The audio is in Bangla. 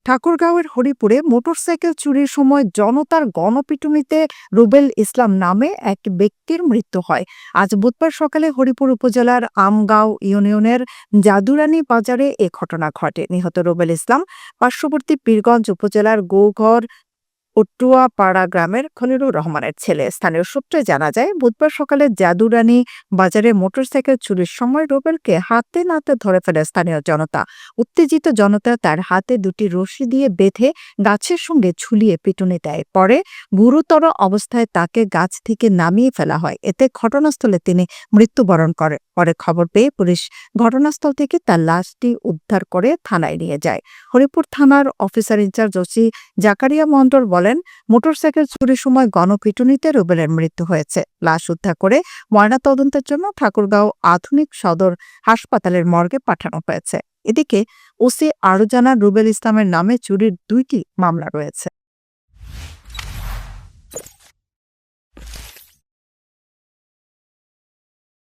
ঠাকুরগাঁওয়ের হরিপুরে মোটরসাইকেল চুরির সময় জনতার গণপিটুনিতে রুবেল ইসলাম নামে এক ব্যক্তির মৃত্যু হয়। আজ বুধবার সকালে হরিপুর উপজেলার আমগাঁও ইউনিয়নের জাদুরানী বাজারে এ ঘটনা ঘটে। নিহত রুবেল ইসলাম পার্শ্ববর্তী পীরগঞ্জ উপজেলার গৌঘর পটুয়াপাড়া গ্রামের খলিলুর রহমানের ছেলে। স্থানীয় সূত্রে জানা যায়, বুধবার সকালে জাদুরানী বাজারে মোটরসাইকেল চুরির সময় রুবেলকে হাতে নাতে ধরে ফেলে স্থানীয় জনতা। উত্তেজিত জনতা তার হাতে দুটি রশি দিয়ে বেঁধে গাছের সঙ্গে ঝুলিয়ে পিটুনি দেয়। পরে গুরুতর অবস্থায় তাকে গাছ থেকে নামিয়ে ফেলা হয়। এতে ঘটনাস্থলে তিনি মৃত্যুবরণ করে। পরে খবর পেয়ে পুলিশ ঘটনাস্থল থেকে তার লাশটি উদ্ধার করে থানায় নিয়ে যায়। হরিপুর থানার অফিসার ইনচার্জ ওসি জাকারিয়া মণ্ডল বলেন, মোটরসাইকেল চুরির সময় গণপিটুনিতে রুবেলের মৃত্যু হয়েছে। লাশ উদ্ধার করে ময়নাতদন্তের জন্য ঠাকুরগাঁও আধুনিক সদর হাসপাতালের মর্গে পাঠানো হয়েছে। এদিকে ওসি আরও জানান, রুবেল ইসলামের নামে চুরির 2টি মামলা রয়েছে।